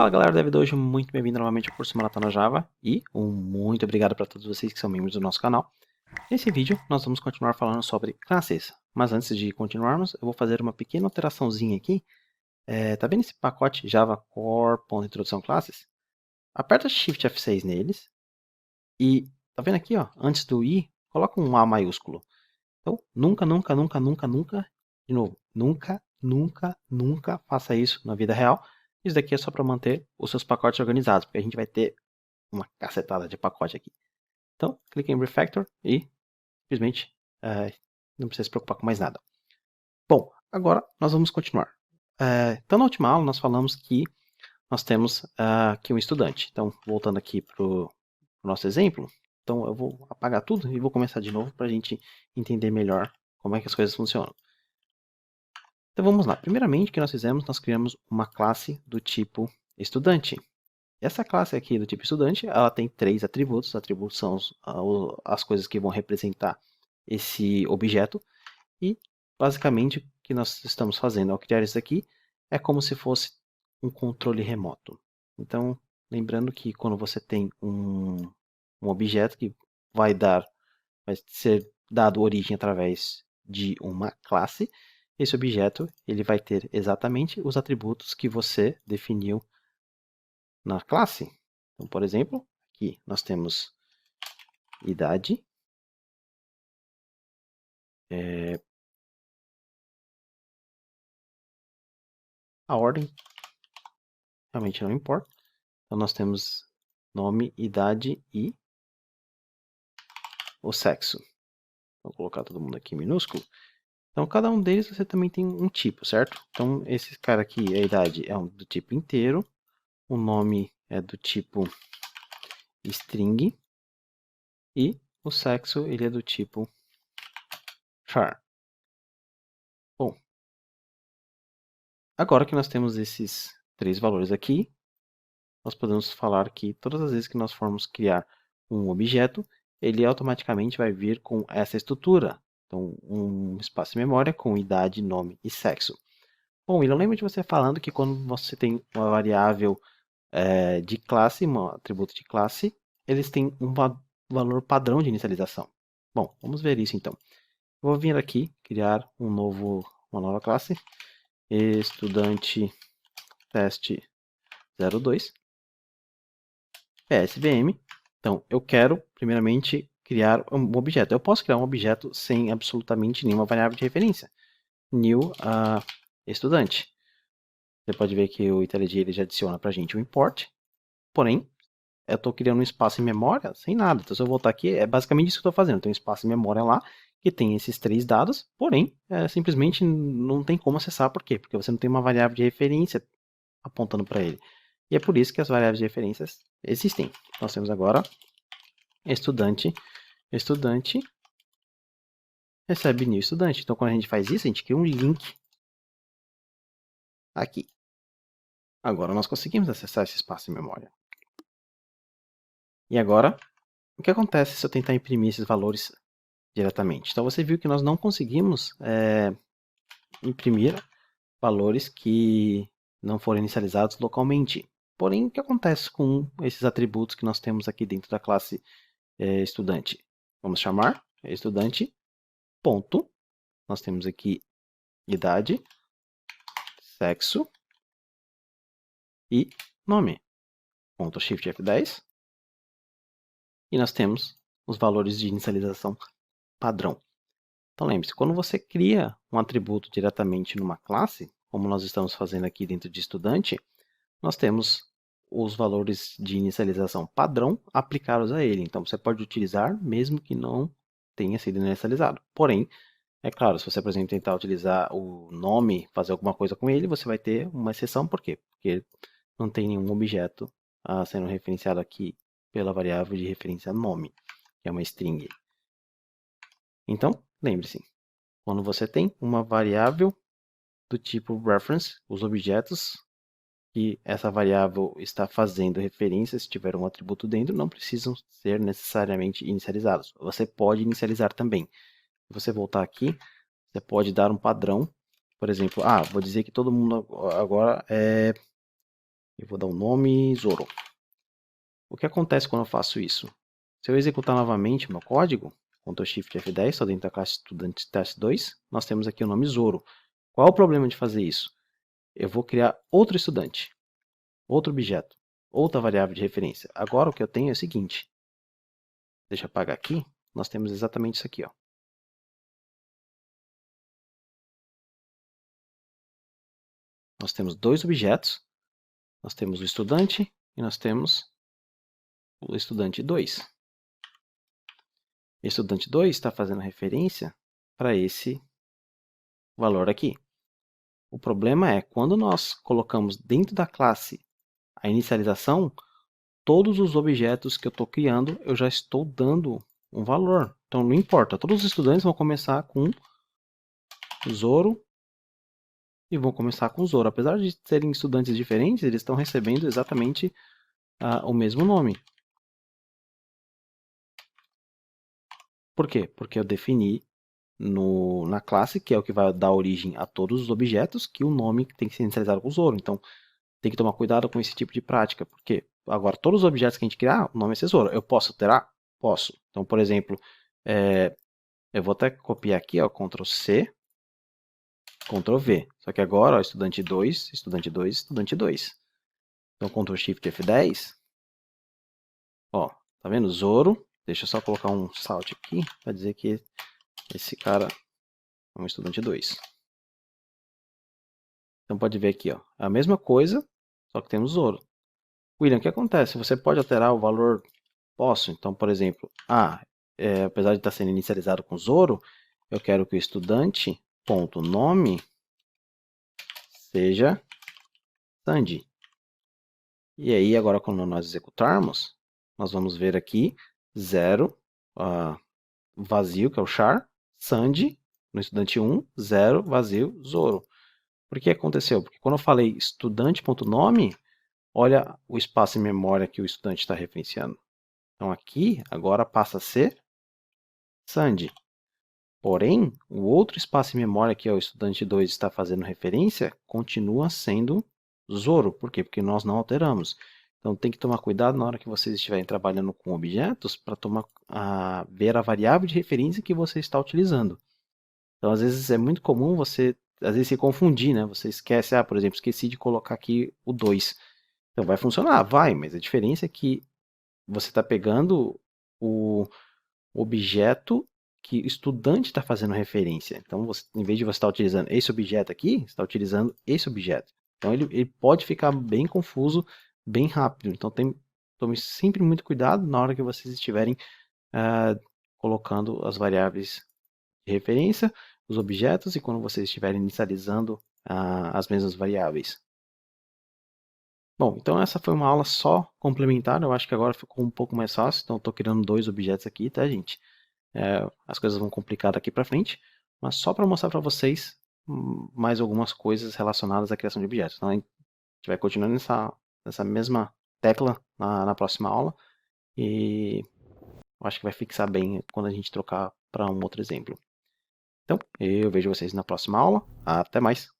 Fala galera, David hoje, muito bem-vindo novamente ao curso Maratona Java e muito obrigado para todos vocês que são membros do nosso canal. Nesse vídeo nós vamos continuar falando sobre classes, mas antes de continuarmos eu vou fazer uma pequena alteraçãozinha aqui. Tá vendo esse pacote Java Core.introdução classes? Aperta Shift F6 neles e tá vendo aqui, ó, antes do I, coloca um A maiúsculo. Então nunca, de novo, nunca faça isso na vida real. Isso daqui é só para manter os seus pacotes organizados, porque a gente vai ter uma cacetada de pacote aqui. Então, clique em Refactor e simplesmente não precisa se preocupar com mais nada. Bom, agora nós vamos continuar. Então, na última aula nós falamos que nós temos aqui um estudante. Então, voltando aqui para o nosso exemplo, então eu vou apagar tudo e vou começar de novo para a gente entender melhor como é que as coisas funcionam. Então vamos lá. Primeiramente, o que nós fizemos? Nós criamos uma classe do tipo estudante. Essa classe aqui do tipo estudante, ela tem 3 atributos. Os atributos são as coisas que vão representar esse objeto. E, basicamente, o que nós estamos fazendo ao criar isso aqui é como se fosse um controle remoto. Então, lembrando que quando você tem um objeto que vai ser dado origem através de uma classe, esse objeto ele vai ter exatamente os atributos que você definiu na classe. Então, por exemplo, aqui nós temos idade, a ordem realmente não importa. Então nós temos nome, idade e o sexo. Vou colocar todo mundo aqui em minúsculo. Então cada um deles você também tem um tipo, certo? Então esse cara aqui, a idade é do tipo inteiro, o nome é do tipo string e o sexo ele é do tipo char. Bom, agora que nós temos esses 3 valores aqui, nós podemos falar que todas as vezes que nós formos criar um objeto, ele automaticamente vai vir com essa estrutura. Então, um espaço de memória com idade, nome e sexo. Bom, eu lembro de você falando que quando você tem uma variável de classe, um atributo de classe, eles têm um valor padrão de inicialização. Bom, vamos ver isso então. Eu vou vir aqui, criar uma nova classe, estudante teste 02. PSVM. Então, eu quero, primeiramente, criar um objeto. Eu posso criar um objeto sem absolutamente nenhuma variável de referência. New estudante. Você pode ver que o IntelliJ ele já adiciona para a gente o import. Porém, eu estou criando um espaço em memória sem nada. Então, se eu voltar aqui, é basicamente isso que eu estou fazendo. Tem um espaço em memória lá que tem esses 3 dados. Porém, simplesmente não tem como acessar. Por quê? Porque você não tem uma variável de referência apontando para ele. E é por isso que as variáveis de referências existem. Nós temos agora estudante recebe new estudante. Então, quando a gente faz isso, a gente cria um link aqui. Agora nós conseguimos acessar esse espaço em memória. E agora, o que acontece se eu tentar imprimir esses valores diretamente? Então, você viu que nós não conseguimos imprimir valores que não foram inicializados localmente. Porém, o que acontece com esses atributos que nós temos aqui dentro da classe estudante? Vamos chamar estudante, ponto. Nós temos aqui idade, sexo e nome. Ctrl Shift F10. E nós temos os valores de inicialização padrão. Então lembre-se, quando você cria um atributo diretamente numa classe, como nós estamos fazendo aqui dentro de estudante, nós temos os valores de inicialização padrão aplicados a ele. Então você pode utilizar mesmo que não tenha sido inicializado. Porém, é claro, se você, por exemplo, tentar utilizar o nome, fazer alguma coisa com ele, você vai ter uma exceção. Por quê? Porque não tem nenhum objeto sendo referenciado aqui pela variável de referência nome, que é uma string. Então, lembre-se, quando você tem uma variável do tipo reference, os objetos que essa variável está fazendo referência, se tiver um atributo dentro, não precisam ser necessariamente inicializados. Você pode inicializar também. Se você voltar aqui, você pode dar um padrão. Por exemplo, vou dizer que todo mundo agora e vou dar o nome Zoro. O que acontece quando eu faço isso? Se eu executar novamente o meu código, Ctrl Shift F10, estou dentro da classe estudante teste 2, nós temos aqui o nome Zoro. Qual é o problema de fazer isso? Eu vou criar outro estudante, outro objeto, outra variável de referência. Agora o que eu tenho é o seguinte, deixa eu apagar aqui, nós temos exatamente isso aqui, ó. Nós temos dois objetos, nós temos o estudante e nós temos o estudante 2. O estudante 2 está fazendo referência para esse valor aqui. O problema é, quando nós colocamos dentro da classe a inicialização, todos os objetos que eu estou criando, eu já estou dando um valor. Então não importa, todos os estudantes vão começar com Zoro e vão começar com Zoro. Apesar de serem estudantes diferentes, eles estão recebendo exatamente o mesmo nome. Por quê? Porque eu defini na classe, que é o que vai dar origem a todos os objetos, que o nome tem que ser inicializado com Zoro. Então tem que tomar cuidado com esse tipo de prática. Porque agora todos os objetos que a gente criar, o nome é Zoro. Eu posso alterar? Posso. Então, por exemplo, eu vou até copiar aqui, ó, Ctrl C, Ctrl V. Só que agora, ó, estudante 2, estudante 2, estudante 2. Então, Ctrl Shift F10. Ó, tá vendo? Zoro. Deixa eu só colocar um salt aqui para dizer que esse cara é um estudante 2. Então pode ver aqui, ó, a mesma coisa, só que temos Zoro. William, o que acontece? Você pode alterar o valor? Posso. Então, por exemplo, apesar de estar sendo inicializado com Zoro, eu quero que o estudante.nome seja Sandy. E aí, agora quando nós executarmos, nós vamos ver aqui 0, vazio, que é o char, Sandy, no estudante 1, 0, vazio, Zoro. Por que aconteceu? Porque quando eu falei estudante.nome, olha o espaço em memória que o estudante está referenciando. Então aqui, agora passa a ser Sandy. Porém, o outro espaço em memória que o estudante 2 está fazendo referência, continua sendo Zoro. Por quê? Porque nós não alteramos. Então tem que tomar cuidado na hora que vocês estiverem trabalhando com objetos para ver a variável de referência que você está utilizando. Então às vezes é muito comum você se confundir, né? Você esquece, por exemplo, esqueci de colocar aqui o 2. Então vai funcionar? Vai, mas a diferença é que você está pegando o objeto que o estudante está fazendo referência. Então, em vez de você estar utilizando esse objeto aqui, você está utilizando esse objeto. Então, ele pode ficar bem confuso, bem rápido. Então, tome sempre muito cuidado na hora que vocês estiverem colocando as variáveis de referência, os objetos, e quando vocês estiverem inicializando as mesmas variáveis. Bom, então essa foi uma aula só complementar. Eu acho que agora ficou um pouco mais fácil. Então, estou criando dois objetos aqui, tá, gente? As coisas vão complicar daqui para frente, mas só para mostrar para vocês mais algumas coisas relacionadas à criação de objetos. Então, a gente vai continuar nessa mesma tecla na próxima aula, e eu acho que vai fixar bem quando a gente trocar para um outro exemplo. Então, eu vejo vocês na próxima aula. Até mais!